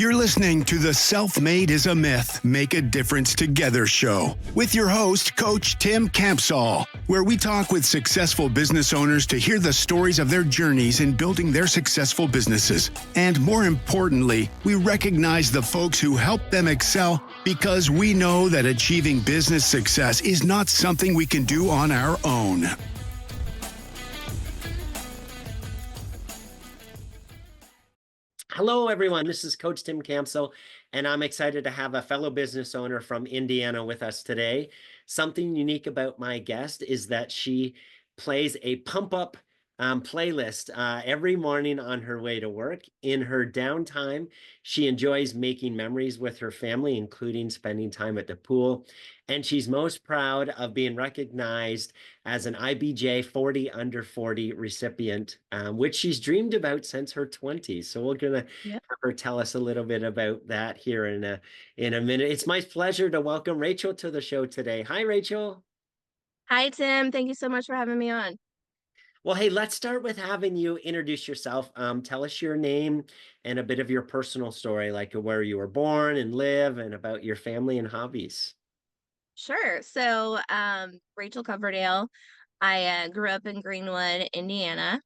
You're listening to the Self-Made is a Myth, Make a Difference Together show with your host, Coach Tim Campsall, where we talk with successful business owners to hear the stories of their journeys in building their successful businesses. And more importantly, we recognize the folks who help them excel because we know that achieving business success is not something we can do on our own. Hello, everyone. This is Coach Tim Campsall, and I'm excited to have a fellow business owner from Indiana with us today. Something unique about my guest is that she plays a pump-up playlist every morning on her way to work. In her downtime, she enjoys making memories with her family, including spending time at the pool. And she's most proud of being recognized as an IBJ 40 Under 40 recipient, which she's dreamed about since her 20s. So we're going to have her tell us a little bit about that here in a minute. It's my pleasure to welcome Rachael to the show today. Hi, Rachael. Hi, Tim. Thank you so much for having me on. Well, hey, let's start with having you introduce yourself. Tell us your name and a bit of your personal story, like where you were born and live, and about your family and hobbies. Sure. So, Rachael Coverdale. I grew up in Greenwood, Indiana,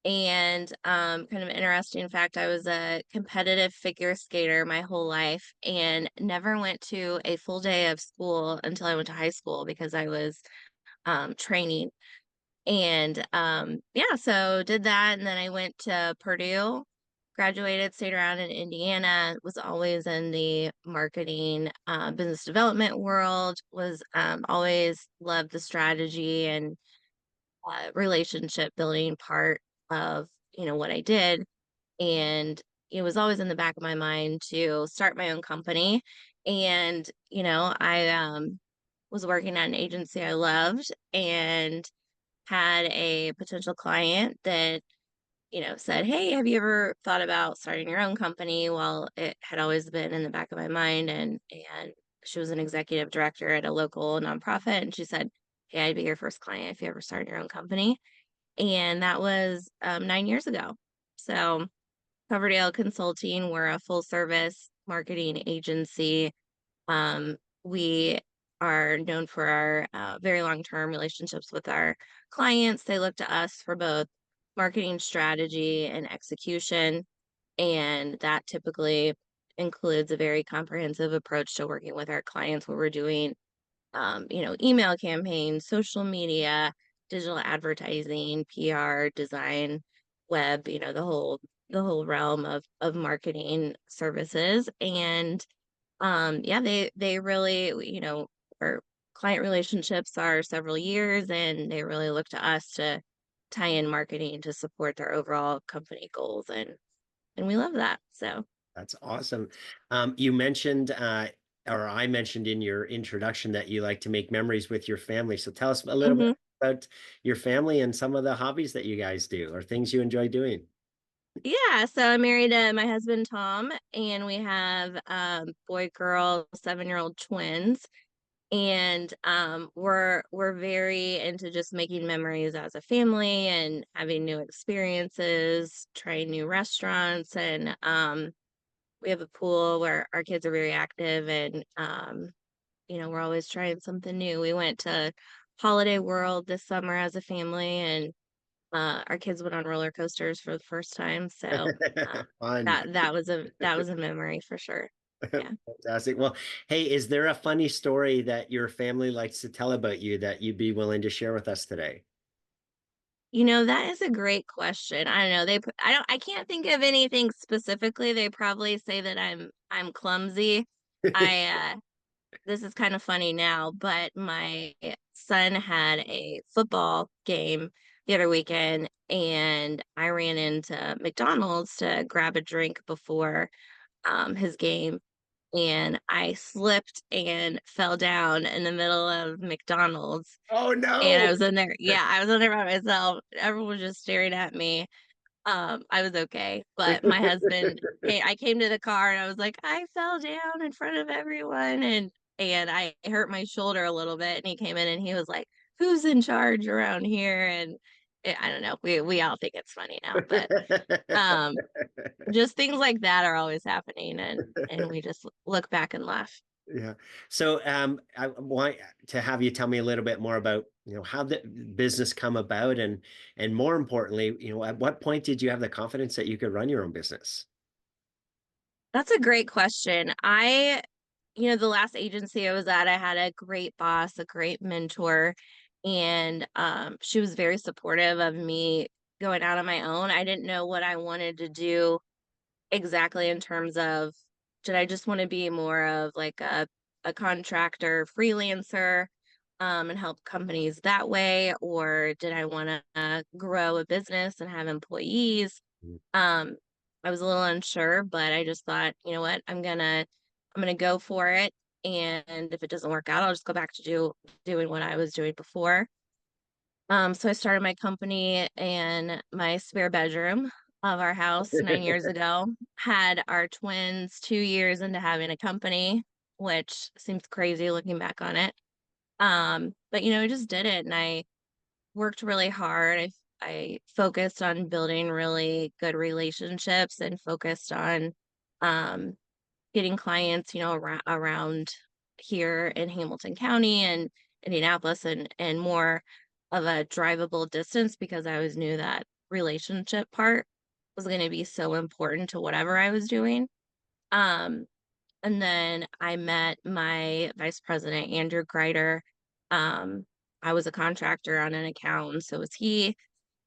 and kind of an interesting fact, I was a competitive figure skater my whole life and never went to a full day of school until I went to high school because I was training. And yeah, so did that, and then I went to Purdue, graduated, stayed around in Indiana, was always in the marketing, business development world, was always loved the strategy and relationship building part of what I did. And it was always in the back of my mind to start my own company. And I was working at an agency I loved and had a potential client that, said, "Hey, have you ever thought about starting your own company?" Well, it had always been in the back of my mind, and she was an executive director at a local nonprofit, and she said, "Hey, I'd be your first client if you ever started your own company." And that was 9 years ago. So Coverdale Consulting, we're a full service marketing agency. We are known for our very long-term relationships with our clients. They look to us for both marketing strategy and execution, and that typically includes a very comprehensive approach to working with our clients where we're doing, email campaigns, social media, digital advertising, PR, design, web, the whole realm of marketing services. And yeah, they really, our client relationships are several years, and they really look to us to tie in marketing to support their overall company goals, and we love that. So That's awesome. You mentioned, or I mentioned in your introduction that you like to make memories with your family. So tell us a little bit mhm. about your family and some of the hobbies that you guys do or things you enjoy doing. Yeah, so I'm married to my husband Tom, and we have boy girl 7-year-old twins. And we're very into just making memories as a family and having new experiences, trying new restaurants. And we have a pool where our kids are very active, and we're always trying something new. We went to Holiday World this summer as a family, and our kids went on roller coasters for the first time. So Fun. that was a memory for sure. Yeah. Fantastic. Well, hey, is there a funny story that your family likes to tell about you that you'd be willing to share with us today? That is a great question. I don't know. I can't think of anything specifically. They probably say that I'm clumsy. I This is kind of funny now, but my son had a football game the other weekend, and I ran into McDonald's to grab a drink before his game, and I slipped and fell down in the middle of McDonald's. Oh And I no. was in there, yeah, I was in there by myself. Everyone was just staring at me. I was okay, but my husband I came to the car and I was like, "I fell down in front of everyone," and I hurt my shoulder a little bit, and he came in and he was like, "Who's in charge around here?" I don't know. We all think it's funny now, but um, just things like that are always happening, and we just look back and laugh. Yeah. So I want to have you tell me a little bit more about, how the business come about, and more importantly, at what point did you have the confidence that you could run your own business? That's a great question. The last agency I was at, I had a great boss, a great mentor, and she was very supportive of me going out on my own. I didn't know what I wanted to do exactly in terms of, did I just want to be more of like a contractor freelancer, and help companies that way, or did I want to grow a business and have employees? Mm. Um, I was a little unsure, but I just thought, you know what, I'm gonna go for it. And if it doesn't work out, I'll just go back to doing what I was doing before. So I started my company in my spare bedroom of our house 9 years ago. Had our twins 2 years into having a company, which seems crazy looking back on it. But I just did it, and I worked really hard. I focused on building really good relationships and focused on um, getting clients, around here in Hamilton County and Indianapolis, and more of a drivable distance, because I always knew that relationship part was going to be so important to whatever I was doing. Um, and then I met my vice president, Andrew Greider. Um, I was a contractor on an account, and so was he.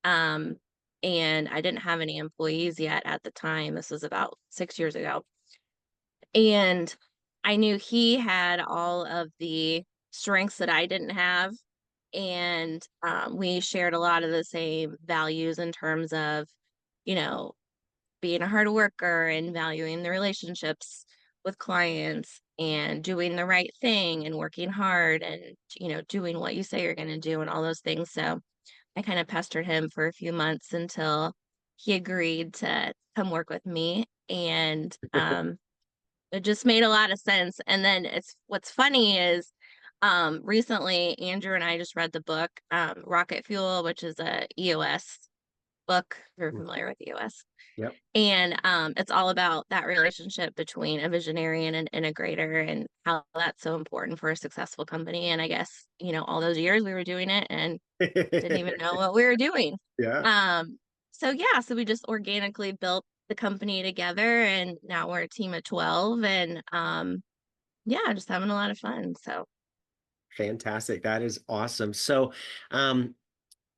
Um, and I didn't have any employees yet at the time. This was about 6 years ago. And I knew he had all of the strengths that I didn't have. And we shared a lot of the same values in terms of, you know, being a hard worker and valuing the relationships with clients and doing the right thing and working hard and, doing what you say you're going to do and all those things. So I kind of pestered him for a few months until he agreed to come work with me. And it just made a lot of sense. And then what's funny is recently Andrew and I just read the book Rocket Fuel, which is a EOS book, if you're familiar with EOS. Yep. And it's all about that relationship between a visionary and an integrator, and how that's so important for a successful company. And I guess, all those years we were doing it and didn't even know what we were doing. Yeah. So yeah, so we just organically built the company together, and now we're a team of 12, and yeah, just having a lot of fun. So Fantastic. That is awesome. So,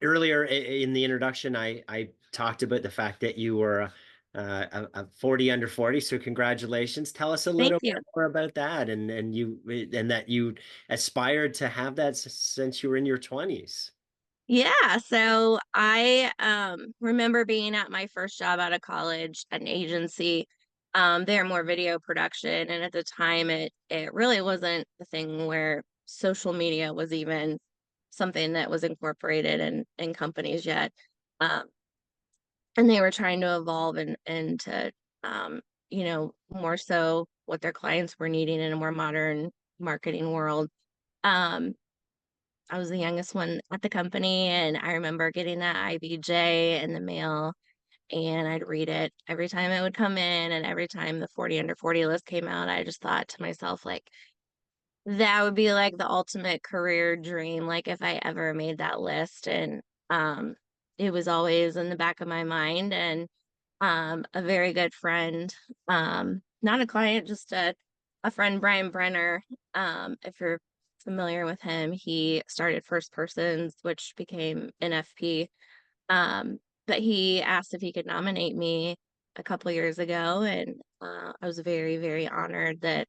earlier in the introduction, I talked about the fact that you were a 40 under 40. So congratulations. Tell us a thank little you. bit more about that, and that you aspired to have that since you were in your 20s. Yeah, so I remember being at my first job out of college at an agency. They're more video production, and at the time it really wasn't the thing where social media was even something that was incorporated in companies yet. Um, and they were trying to evolve and to more so what their clients were needing in a more modern marketing world. Um, I was the youngest one at the company, and I remember getting that IBJ in the mail, and I'd read it every time it would come in, and every time the 40 under 40 list came out, I just thought to myself, like, that would be like the ultimate career dream, like if I ever made that list. And um it was always in the back of my mind. And a very good friend, not a client, just a friend, Brian Brenner, if you're familiar with him, he started First Persons, which became NFP. Um, but he asked if he could nominate me a couple years ago, and I was very, very honored that,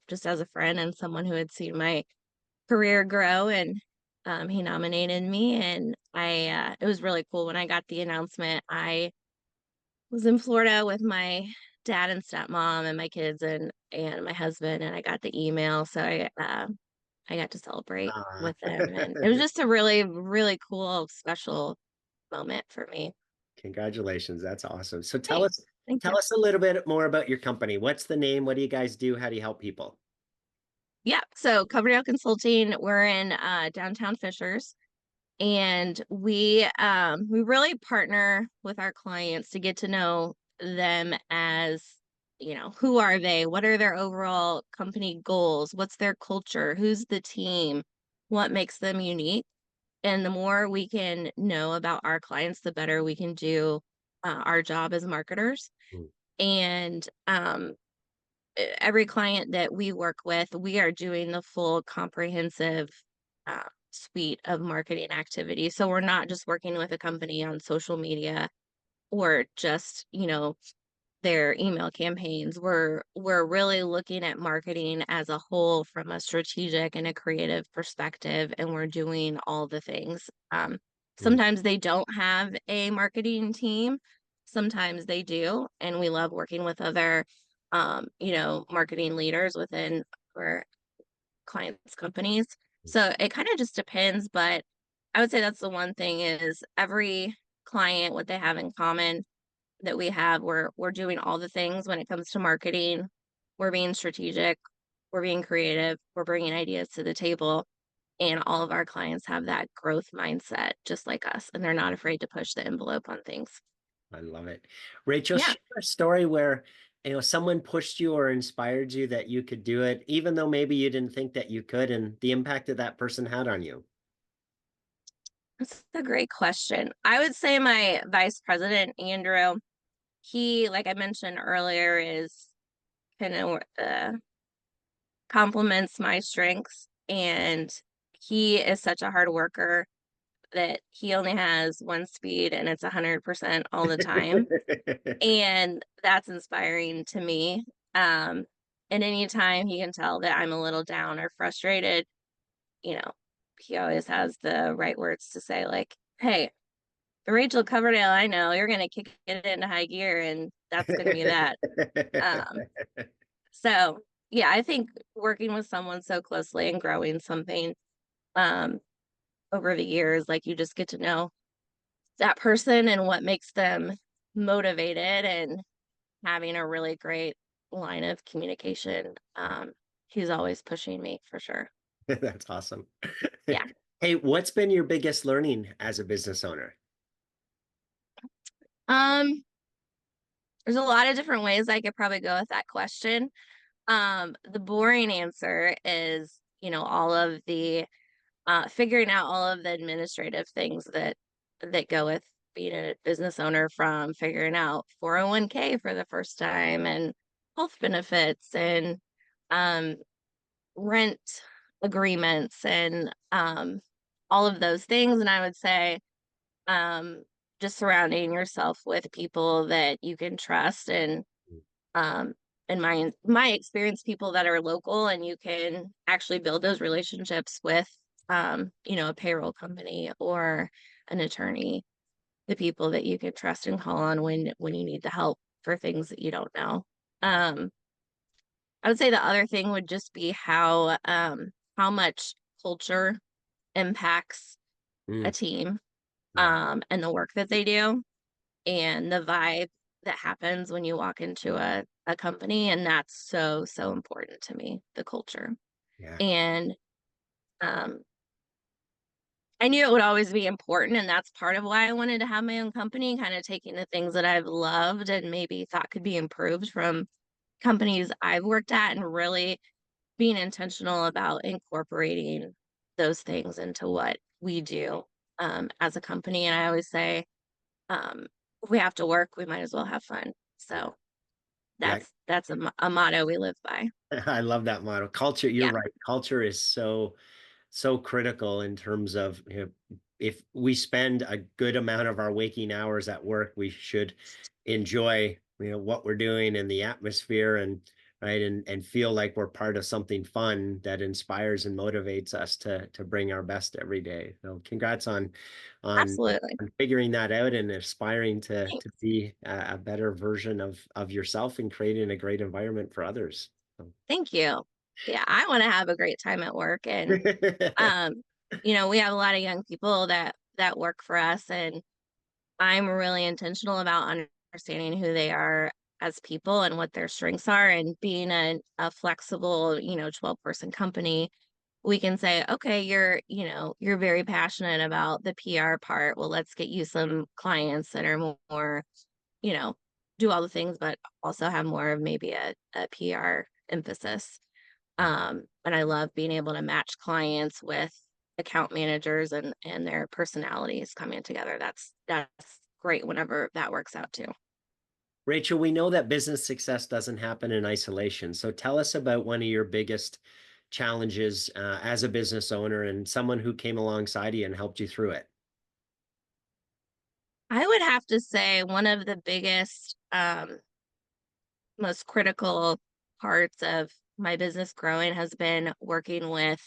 just as a friend and someone who had seen my career grow, and he nominated me. And it was really cool when I got the announcement. I was in Florida with my dad and stepmom and my kids and my husband, and I got the email, so I got to celebrate Uh, with them, and it was just a really, really cool, special moment for me. Congratulations. That's awesome. So tell Thanks. us Thank you. tell us a little bit more about your company. What's the name? What do you guys do? How do you help people? Yeah, so Coverdale Consulting, we're in downtown Fishers. And we really partner with our clients to get to know them as, who are they? What are their overall company goals? What's their culture? Who's the team? What makes them unique? And the more we can know about our clients, the better we can do our job as marketers. Mm. And every client that we work with, we are doing the full comprehensive suite of marketing activities. So we're not just working with a company on social media or just, their email campaigns. We're really looking at marketing as a whole from a strategic and a creative perspective, and we're doing all the things. Mm. Sometimes they don't have a marketing team, sometimes they do, and we love working with other marketing leaders within our clients' companies. So it kind of just depends, but I would say that's the one thing is every client, what they have in common that we have, we're doing all the things when it comes to marketing. We're being strategic, we're being creative, we're bringing ideas to the table, and all of our clients have that growth mindset just like us, and they're not afraid to push the envelope on things. I love it. Rachel, Yeah. share a story where, someone pushed you or inspired you that you could do it, even though maybe you didn't think that you could, and the impact that that person had on you. That's a great question. I would say my vice president, Andrew, he, like I mentioned earlier, is kind of complements my strengths. And he is such a hard worker that he only has one speed and it's 100% all the time. And that's inspiring to me. Um, and anytime he can tell that I'm a little down or frustrated, you know, he always has the right words to say, like, hey, the Rachael Coverdale I know, you're gonna kick it into high gear and that's gonna be that. Um, so yeah, I think working with someone so closely and growing something um over the years, like you just get to know that person and what makes them motivated and having a really great line of communication. He's always pushing me for sure. That's awesome. Yeah. Hey, what's been your biggest learning as a business owner? Um, there's a lot of different ways I could probably go with that question. The boring answer is, all of the figuring out all of the administrative things that go with being a business owner, from figuring out 401k for the first time and health benefits and um, rent agreements and all of those things. And I would say um, just surrounding yourself with people that you can trust and um, in my experience, people that are local and you can actually build those relationships with a payroll company or an attorney, the people that you can trust and call on when you need the help for things that you don't know. um I would say the other thing would just be how much culture impacts a Mm, team yeah, and the work that they do and the vibe that happens when you walk into a company. And that's so, so important to me, the culture. yeah, And um, I knew it would always be important. And that's part of why I wanted to have my own company, kind of taking the things that I've loved and maybe thought could be improved from companies I've worked at and really being intentional about incorporating those things into what we do as a company. And I always say, if we have to work, we might as well have fun. yeah, So yeah. that's a motto we live by. I love that motto. Culture, you're Yeah, right. Culture is so critical in terms of, if we spend a good amount of our waking hours at work, we should enjoy, what we're doing and the atmosphere, and right, and feel like we're part of something fun that inspires and motivates us to bring our best every day. So congrats on absolutely. on figuring that out and aspiring to Thanks. be a better version of yourself and creating a great environment for others. So. Thank you. Yeah, I want to have a great time at work. And um, we have a lot of young people that work for us, and I'm really intentional about understanding who they are as people and what their strengths are, and being a flexible, 12-person company. we can say, okay, you're very passionate about the PR part. Well, let's get you some clients that are more, you know, do all the things, but also have more of maybe a PR emphasis. And I love being able to match clients with account managers and their personalities coming together. That's great whenever that works out too. Rachel, we know that business success doesn't happen in isolation. So tell us about one of your biggest challenges as a business owner and someone who came alongside you and helped you through it. I would have to say one of the biggest, most critical parts of my business growing has been working with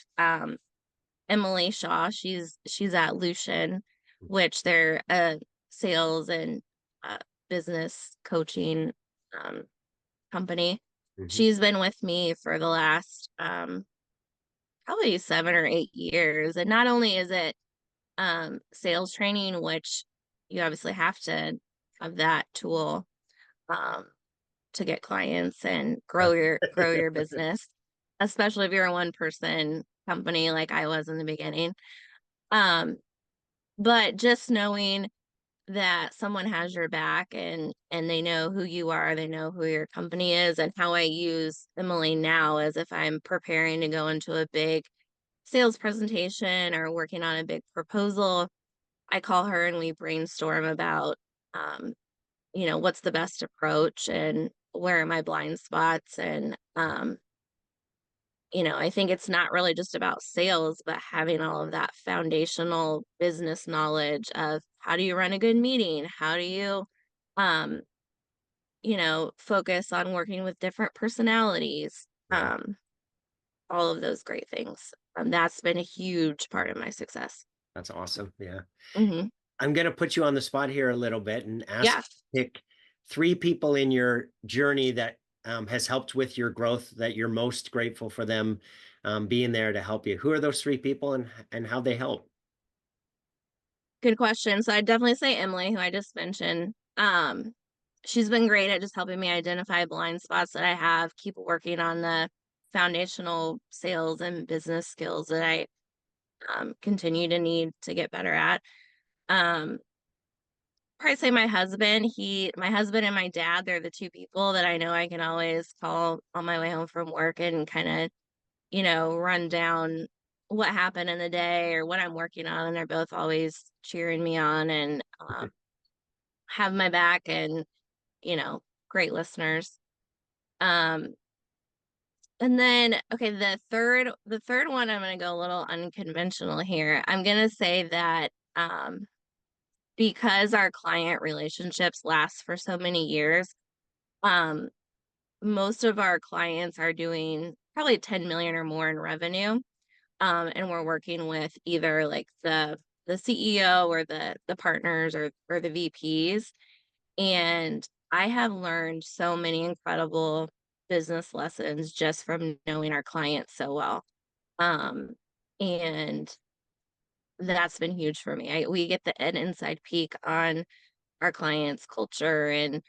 Emily Shaw. She's at Lucian, which they're a sales and uh, business coaching um, company. Mhm. She's been with me for the last probably 7 or 8 years. And not only is it sales training, which you obviously have to have that tool um, to get clients and grow your business, especially if you're a one person company like I was in the beginning. Um, but just knowing that someone has your back and they know who you are, they know who your company is, and how I use Emily now as if I'm preparing to go into a big sales presentation or working on a big proposal. I call her and we brainstorm about um, what's the best approach and where are my blind spots. And I think it's not really just about sales, but having all of that foundational business knowledge of how do you run a good meeting? How do you, um, focus on working with different personalities? Yeah, All of those great things. That's been a huge part of my success. that's awesome. Yeah. Hmm. I'm going to put you on the spot here a little bit and ask Yeah. you to pick three people in your journey that has helped with your growth that you're most grateful for them being there to help you. Who are those three people and how they help? Good question. So I'd definitely say Emily, who I just mentioned. She's been great at just helping me identify blind spots that I have, keep working on the foundational sales and business skills that I continue to need to get better at. Um, Probably say my husband and my dad, they're the two people that I know I can always call on my way home from work and kind of, run down what happened in the day or what I'm working on. And they're both always cheering me on and have my back and, great listeners. Um, and then, okay, the third one, I'm going to go a little unconventional here. I'm going to say that, because our client relationships last for so many years, um, most of our clients are doing probably 10 million or more in revenue. And we're working with either like the CEO or the partners or the VPs. And I have learned so many incredible business lessons just from knowing our clients so well. Um, and that's been huge for me. We get an inside peek on our clients' culture and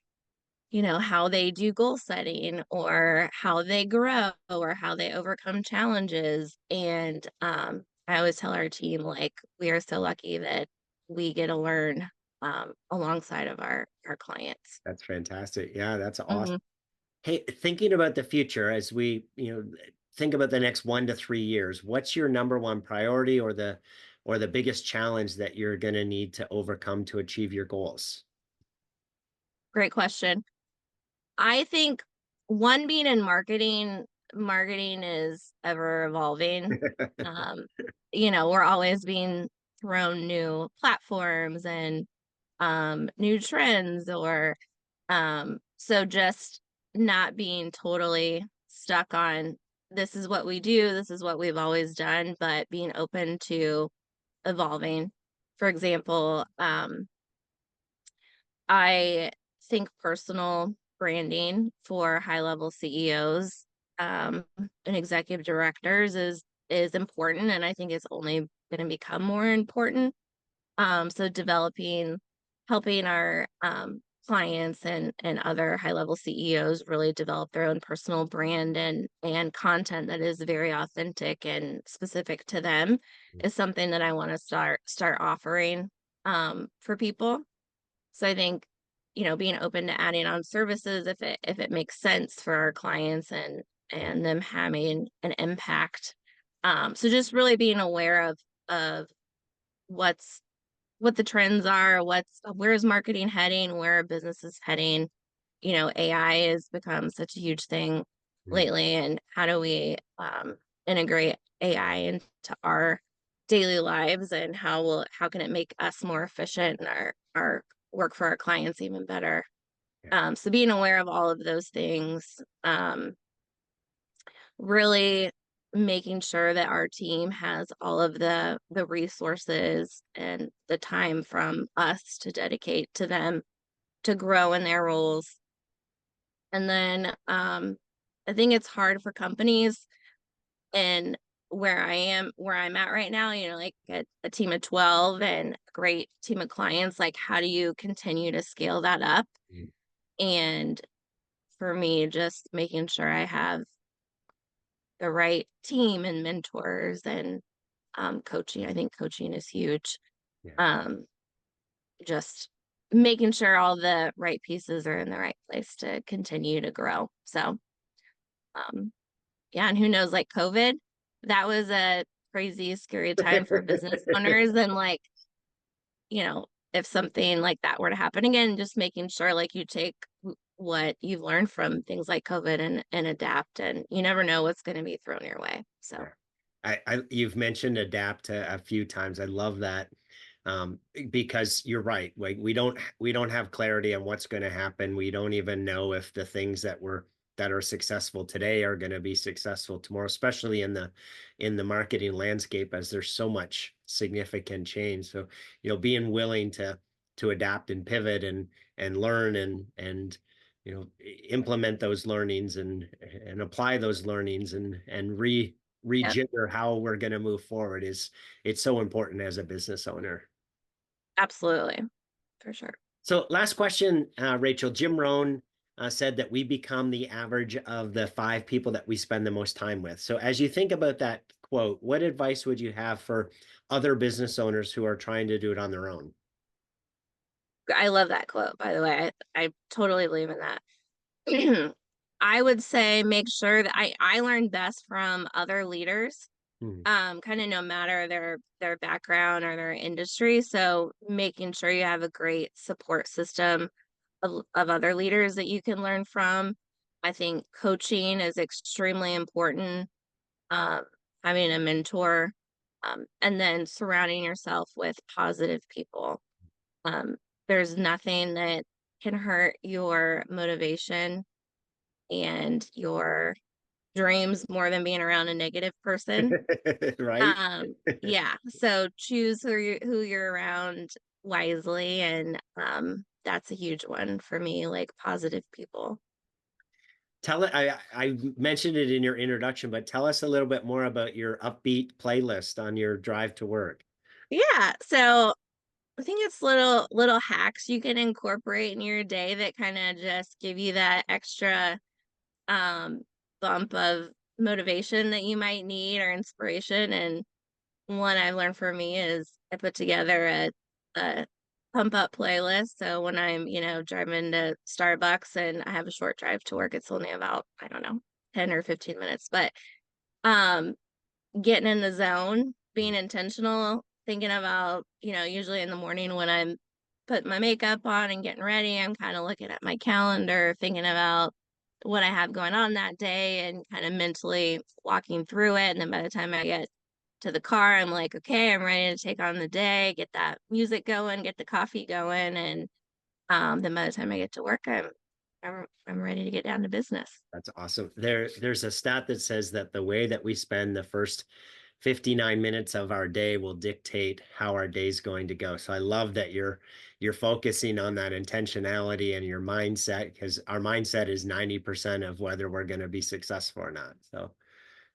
how they do goal setting or how they grow or how they overcome challenges. And I always tell our team, like, we are so lucky that we get to learn alongside of our clients. That's fantastic. Yeah, that's awesome. Hmm. Hey, thinking about the future as we, think about the next 1 to 3 years, what's your number one priority or the biggest challenge that you're going to need to overcome to achieve your goals? Great question. I think one being in marketing is ever evolving. Um, we're always being thrown new platforms and new trends or so just not being totally stuck on this is what we do, this is what we've always done, but being open to evolving. For example, I think personal branding for high level CEOs and executive directors is important, and I think it's only going to become more important. So developing, helping our clients and other high level CEOs really develop their own personal brand and content that is very authentic and specific to them is something that I want to start offering for people. So I think, being open to adding on services if it makes sense for our clients and them having an impact. So just really being aware of what's what the trends are, where's marketing heading, where business is heading. AI has become such a huge thing Mm. lately, and how do we integrate AI into our daily lives, and how can it make us more efficient and our work for our clients even better. Yeah. So being aware of all of those things, really making sure that our team has all of the resources and the time from us to dedicate to them to grow in their roles. And then I think it's hard for companies, and where I'm at right now, like a team of 12 and a great team of clients, like how do you continue to scale that up? Mm. And for me, just making sure I have the right team and mentors and coaching. I think coaching is huge. Yeah. Um, just making sure all the right pieces are in the right place to continue to grow. So, um, yeah, and who knows, like COVID, that was a crazy, scary time for business owners. And like, if something like that were to happen again, just making sure like you take what you've learned from things like COVID and adapt, and you never know what's going to be thrown your way. So, You've mentioned adapt a few times. I love that. Because you're right. Like we don't have clarity on what's going to happen. We don't even know if the things that are successful today are going to be successful tomorrow, especially in the marketing landscape, as there's so much significant change. So, being willing to adapt and pivot and learn and implement those learnings and apply those learnings and yep, rejigger how we're going to move forward it's so important as a business owner. absolutely, for sure. So last question, Rachel. Jim Rohn said that we become the average of the 5 people that we spend the most time with. So as you think about that quote, what advice would you have for other business owners who are trying to do it on their own? I love that quote, by the way. I totally believe in that. I would say make sure that I learn best from other leaders, Hmm. kind of no matter their background or their industry. So making sure you have a great support system of other leaders that you can learn from. I think coaching is extremely important. Um, Having a mentor, and then surrounding yourself with positive people. Um, there's nothing that can hurt your motivation and your dreams more than being around a negative person. Right? Yeah, so choose who you're around wisely, and that's a huge one for me, like positive people. Tell it. I mentioned it in your introduction, but tell us a little bit more about your upbeat playlist on your drive to work. Yeah, so I think it's little hacks you can incorporate in your day that kind of just give you that extra um bump of motivation that you might need or inspiration. And one I've learned for me is I put together a pump up playlist. So when I'm, driving to Starbucks and I have a short drive to work, it's only about, I don't know, 10 or 15 minutes. But um getting in the zone, being intentional, thinking about, usually in the morning when I'm putting my makeup on and getting ready, I'm kind of looking at my calendar, thinking about what I have going on that day and kind of mentally walking through it. And then by the time I get to the car, I'm like, okay, I'm ready to take on the day, get that music going, get the coffee going. And then by the time I get to work, I'm ready to get down to business. That's awesome. There's a stat that says that the way that we spend the first 59 minutes of our day will dictate how our day's going to go. So I love that you're focusing on that intentionality and your mindset, because our mindset is 90% of whether we're going to be successful or not. So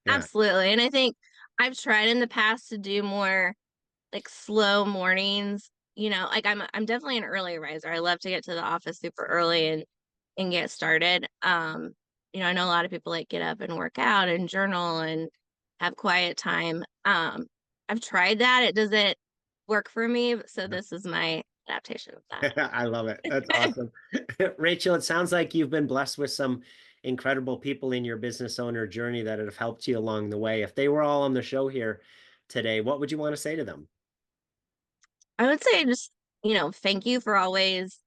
yeah. Absolutely. And I think I've tried in the past to do more like slow mornings like I'm definitely an early riser. I love to get to the office super early and get started. I know a lot of people like get up and work out and journal and have quiet time. I've tried that. It doesn't work for me. So this is my adaptation of that. I love it. That's awesome. Rachael, it sounds like you've been blessed with some incredible people in your business owner journey that have helped you along the way. If they were all on the show here today, what would you want to say to them? I would say just, thank you for always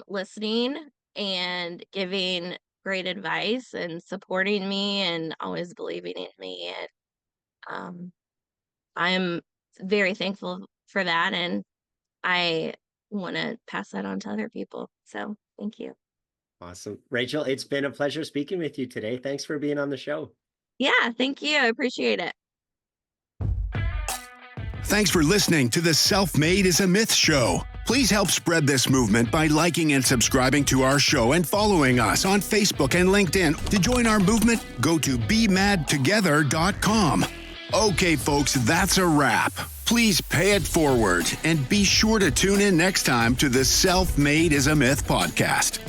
listening and giving great advice and supporting me and always believing in me. And I'm very thankful for that. And I want to pass that on to other people. So thank you. Awesome. Rachael, it's been a pleasure speaking with you today. Thanks for being on the show. Yeah, thank you. I appreciate it. Thanks for listening to the Self-Made is a Myth show. Please help spread this movement by liking and subscribing to our show and following us on Facebook and LinkedIn. To join our movement, go to bemadtogether.com. Okay, folks, that's a wrap. Please pay it forward and be sure to tune in next time to the Self-Made is a Myth podcast.